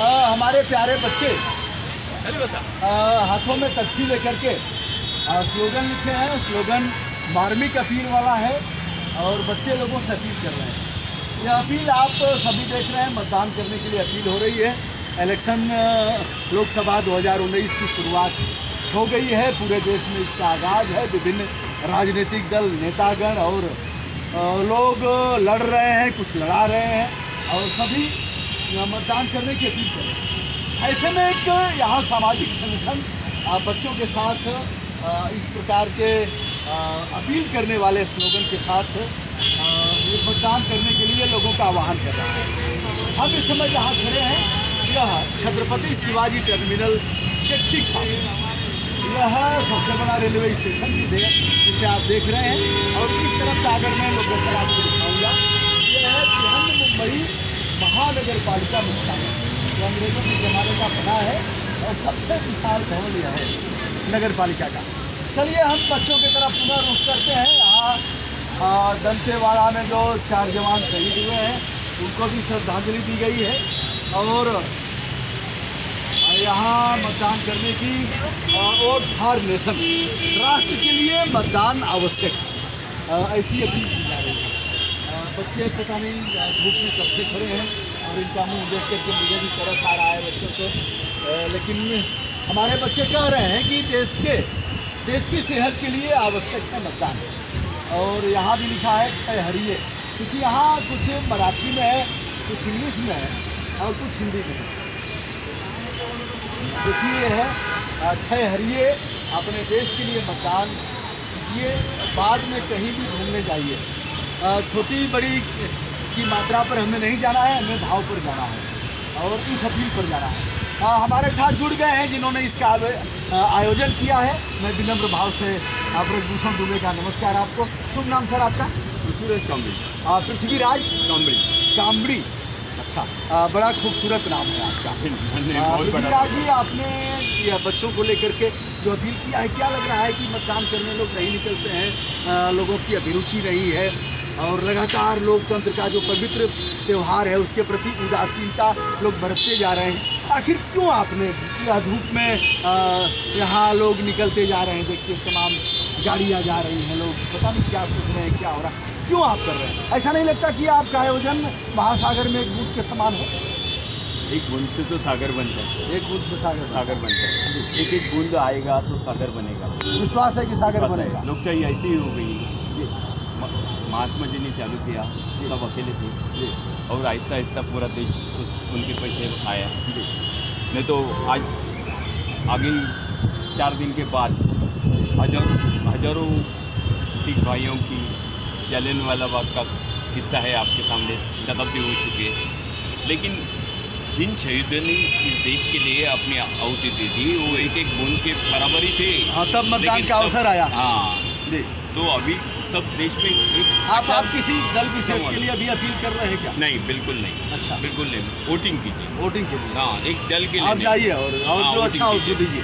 हमारे प्यारे बच्चे हाथों में तख्ती लेकर के स्लोगन लिखे हैं। स्लोगन मार्मिक अपील वाला है और बच्चे लोगों से अपील कर रहे हैं। यह अपील आप सभी देख रहे हैं, मतदान करने के लिए अपील हो रही है। इलेक्शन लोकसभा 2019 की शुरुआत हो गई है। पूरे देश में इसका आगाज़ है। विभिन्न राजनीतिक दल, नेतागण और लोग लड़ रहे हैं, कुछ लड़ा रहे हैं और सभी मतदान करने की अपील कर रहे हैं। ऐसे में एक यहाँ सामाजिक संगठन बच्चों के साथ इस प्रकार के अपील करने वाले स्लोगन के साथ मतदान करने के लिए लोगों का आह्वान कर रहा है। हम इस समय जहाँ खड़े हैं यह छत्रपति शिवाजी टर्मिनल के ठीक सामने यह सबसे बड़ा रेलवे स्टेशन भी है जिसे आप देख रहे हैं। और इस तरफ से अगर मैं लोकेशन आपको दिखाऊंगा, यह है बृहन मुंबई महानगर पालिका मुख्यालय जो अंग्रेजों के ज़माने का बना है और सबसे विशाल भवन यह है नगर पालिका का। चलिए हम बच्चों की तरफ पुनः रुख करते हैं। यहाँ दंतेवाड़ा में जो 4 जवान शहीद हुए हैं उनको भी श्रद्धांजलि दी गई है और यहाँ मतदान करने की वोट फॉर नेशन, राष्ट्र के लिए मतदान आवश्यक, ऐसी अपील की जा रही है। बच्चे पता नहीं धूप में कब से खड़े हैं और इनका मुँह देख करके मुझे भी तरस आ रहा है बच्चों को। लेकिन हमारे बच्चे कह रहे हैं कि देश की सेहत के लिए आवश्यक है मतदान। और यहाँ भी लिखा है क्षय हरिये, क्योंकि यहाँ कुछ मराठी में है, कुछ इंग्लिश में है और कुछ हिंदी में है। देखिए है क्षय हरिये, अपने देश के लिए मतदान कीजिए, बाद में कहीं भी घूमने जाइए। छोटी बड़ी की मात्रा पर हमें नहीं जाना है, हमें भाव पर जाना है और इस अपील पर जाना है। हमारे साथ जुड़ गए हैं जिन्होंने इसका आयोजन किया है। मैं विनम्र भाव से ब्रजभूषण दुबे का नमस्कार आपको। शुभ नाम सर आपका? पृथ्वीराज कांबड़ी। पृथ्वीराज कांबड़ी। अच्छा, बड़ा खूबसूरत नाम है आपका। पृथ्वीराज जी, आपने बच्चों को लेकर के जो अपील किया है, क्या लग रहा है कि मतदान करने लोग नहीं निकलते हैं, लोगों की अभिरुचि नहीं है और लगातार लोकतंत्र का जो पवित्र त्यौहार है उसके प्रति उदासीनता लोग बरतते जा रहे हैं? आखिर क्यों आपने धूप में यहाँ लोग निकलते जा रहे हैं? देखिए तमाम गाड़ियाँ जा रही हैं, लोग पता नहीं क्या सोच रहे हैं, क्या हो रहा है, क्यों आप कर रहे हैं? ऐसा नहीं लगता कि आपका आयोजन महासागर में एक बूंद के समान हो? एक बूंद से तो सागर बनता है, एक बूंद से सागर बनता है। एक बूंद आएगा तो सागर बनेगा। विश्वास है कि सागर बनेगा। लोकशाही ऐसी ही हो गई। महात्मा जी ने चालू किया, सब अकेले थे और आहिस्ता आहिस्ता पूरा देश उनके पैसे आया। नहीं तो आज आगे 4 दिन के बाद हजारों सिख भाइयों की जालियनवाला बाग का किस्सा है आपके सामने, शताब्दी हो चुकी है। लेकिन जिन शहीदों ने इस देश के लिए अपनी आहुति दी थी वो एक बूंद के बराबर ही थे। हाँ, तब मतदान का अवसर आया। हाँ, तो अभी सब देश में एक आप किसी दल विशेष के लिए अभी अपील कर रहे हैं क्या? नहीं, बिल्कुल नहीं। अच्छा, बिल्कुल नहीं। वोटिंग कीजिए, वोटिंग के लिए। हाँ, एक दल के लिए आप जाइए और जो अच्छा हो उसको दीजिए।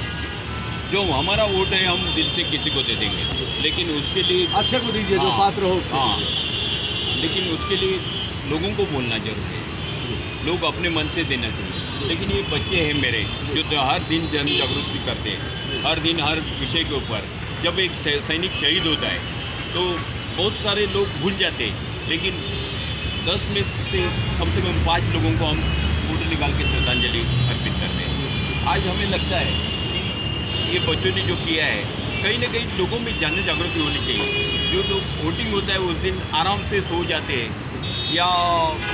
जो हमारा वोट है हम दिल से किसी को दे देंगे, लेकिन उसके लिए अच्छे को दीजिए, जो पात्र हो उसको। हाँ, लेकिन उसके लिए लोगों को बोलना जरूरी है, लोग अपने मन से देना चाहिए। लेकिन ये बच्चे हैं मेरे जो तो हर दिन जन जागृति करते हैं, हर दिन हर विषय के ऊपर। जब एक सैनिक शहीद होता है तो बहुत सारे लोग भूल जाते हैं, लेकिन 10 में से कम 5 लोगों को हम फोटो निकाल के श्रद्धांजलि अर्पित करते हैं। आज हमें लगता है कि ये बच्चों ने जो किया है, कहीं ना कहीं लोगों में जन जागृति होनी चाहिए। जो लोग वोटिंग होता है उस दिन आराम से सो जाते हैं या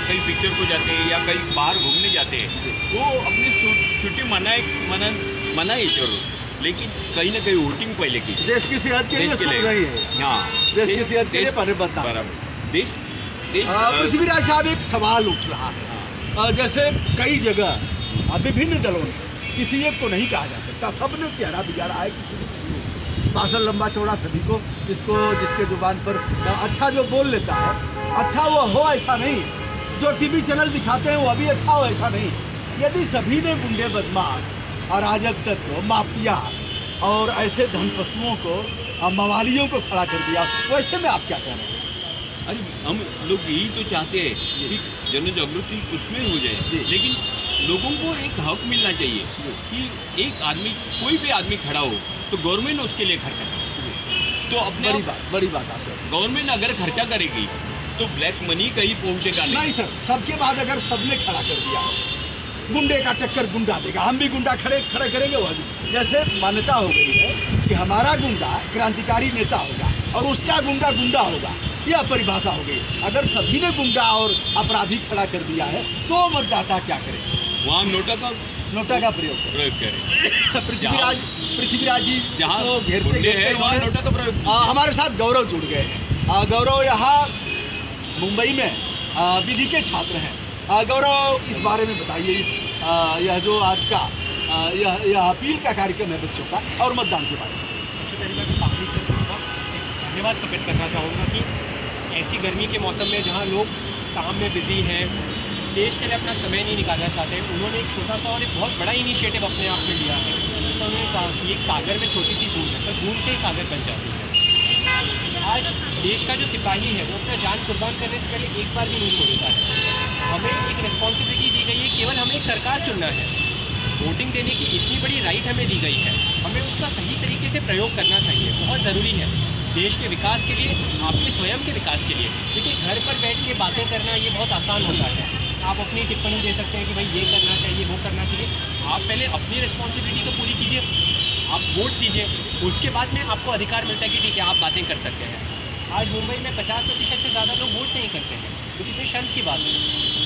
कहीं पिक्चर को जाते हैं या कहीं बाहर घूमने जाते हैं, वो अपनी छुट्टी मनाए जरूर, लेकिन कहीं ना कहीं वोटिंग पहले की। देश की सेहत के लिए सोच रही है। हाँ, देश की सेहत के लिए बराबर। पृथ्वीराज साहब, एक सवाल उठ रहा है। जैसे कई जगह विभिन्न दलों ने, किसी एक को नहीं कहा जा सकता, सबने चेहरा बिगाड़ा है, किसी ने भाषण लंबा चौड़ा सभी को, जिसके जुबान पर अच्छा जो बोल लेता है अच्छा वो हो, ऐसा नहीं। जो टीवी चैनल दिखाते हैं वो भी अच्छा हो, ऐसा नहीं। यदि सभी ने गुंडे, बदमाश, अराजक तत्व, माफिया और ऐसे धनपशुओं को, मवालियों को खड़ा कर दिया, वैसे में आप क्या कह रहे हैं? अरे हम लोग यही तो चाहते हैं कि जन जागृति उसमें हो जाए, लेकिन लोगों को एक हक मिलना चाहिए कि एक आदमी, कोई भी आदमी खड़ा हो तो गवर्नमेंट उसके लिए खर्चा करे। तो अपने बड़ी बात आप कह रहे हैं। गवर्नमेंट अगर खर्चा करेगी तो ब्लैक मनी कहीं पहुंचेगा नहीं सर, सबके बाद अगर सबने खड़ा कर दिया, गुंडे का टक्कर गुंडा देगा, हम भी गुंडा खड़े करेंगे। वो भी जैसे मान्यता हो गई है कि हमारा गुंडा क्रांतिकारी नेता होगा और उसका गुंडा गुंडा होगा, यह परिभाषा हो गई। अगर सभी ने गुंडा और अपराधी खड़ा कर दिया है तो मतदाता क्या करें? वहाँ नोटा का प्रयोग करें। पृथ्वीराज जी जहाँ तो घेरते हैं वहाँ नोटा का प्रयोग। हमारे साथ गौरव जुड़ गए हैं। गौरव यहाँ मुंबई में विधि के छात्र हैं। गौरव, इस बारे में बताइए, यह जो आज का यह अपील का कार्यक्रम है बच्चों का और मतदान के बारे में। सबसे पहले मैं काफ़ी से धन्यवाद प्रकट करना चाहूँगा कि ऐसी गर्मी के मौसम में जहाँ लोग काम में बिजी हैं, देश के लिए अपना समय नहीं निकालना चाहते, उन्होंने एक छोटा सा और एक बहुत बड़ा इनिशिएटिव अपने आप में लिया है। जैसे उन्होंने कहा कि एक सागर में छोटी सी बूंद है, पर बूंद से ही सागर बन जाती है। आज देश का जो सिपाही है वो अपना जान कुर्बान करने से पहले एक बार भी नहीं सोचता है। हमें एक रिस्पॉन्सिबिलिटी दी गई है, केवल हमें एक सरकार चुनना है। वोटिंग देने की इतनी बड़ी राइट हमें दी गई है, हमें उसका सही तरीके से प्रयोग करना चाहिए। बहुत ज़रूरी है देश के विकास के लिए, आपके स्वयं के विकास के लिए। देखिए, घर पर बैठ के बातें करना ये बहुत आसान होता है। आप अपनी टिप्पणी दे सकते हैं कि भाई ये करना चाहिए, वो करना चाहिए। आप पहले अपनी रिस्पॉन्सिबिलिटी तो पूरी कीजिए, आप वोट दीजिए, उसके बाद में आपको अधिकार मिलता है कि ठीक है आप बातें कर सकते हैं। आज मुंबई में 50% से ज़्यादा लोग वोट नहीं करते हैं, तो कितनी शर्म की बात है।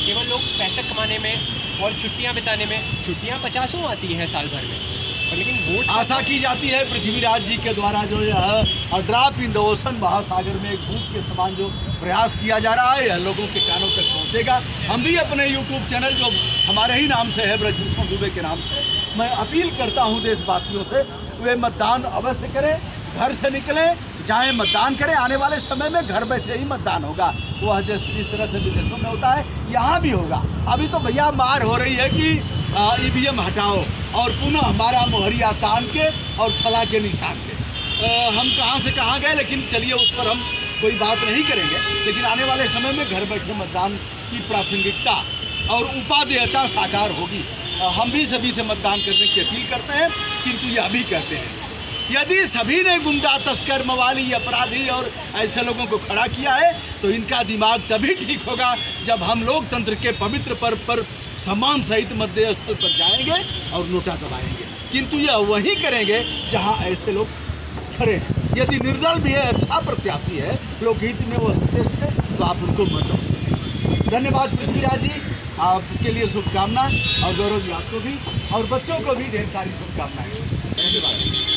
केवल लोग पैसे कमाने में और छुट्टियां बिताने में, छुट्टियां 50 आती हैं साल भर में, और लेकिन वोट आशा की जाती है पृथ्वीराज जी के द्वारा जो यह ड्रॉप इन द ओशन महासागर में एक बूंद के समान जो प्रयास किया जा रहा है, यह लोगों के कानों तक पहुंचेगा। हम भी अपने यूट्यूब चैनल जो हमारे ही नाम से है, ब्रजभूषण दुबे के नाम से, मैं अपील करता हूं देशवासियों से, वे मतदान अवश्य करें, घर से निकलें, जाएं, मतदान करें। आने वाले समय में घर बैठे ही मतदान होगा। वह जिस तरह से विदेशों में होता है यहाँ भी होगा। अभी तो भैया मार हो रही है कि ईवीएम हटाओ और पुनः हमारा मोहरिया तान के और फला के निशान के। हम कहाँ से कहाँ गए, लेकिन चलिए उस पर हम कोई बात नहीं करेंगे। लेकिन आने वाले समय में घर बैठे मतदान की प्रासंगिकता और उपादेयता साकार होगी। हम भी सभी से मतदान करने की अपील करते हैं, किंतु यह भी कहते हैं यदि सभी ने गुंडा, तस्कर, मवाली, अपराधी और ऐसे लोगों को खड़ा किया है तो इनका दिमाग तभी ठीक होगा जब हम लोकतंत्र के पवित्र पर्व पर सम्मान सहित मतदेय स्थल पर जाएंगे और नोटा दबाएंगे। किंतु यह वही करेंगे जहां ऐसे लोग खड़े हैं। यदि निर्दल भी है, अच्छा प्रत्याशी है, लोकहित में वो श्रेष्ठ है, तो आप उनको मत अवश्य दें। धन्यवाद पृथ्वीराज जी, आपके लिए शुभकामना, और गौरव जी आपको भी, और बच्चों को भी ढेर सारी शुभकामनाएं। धन्यवाद।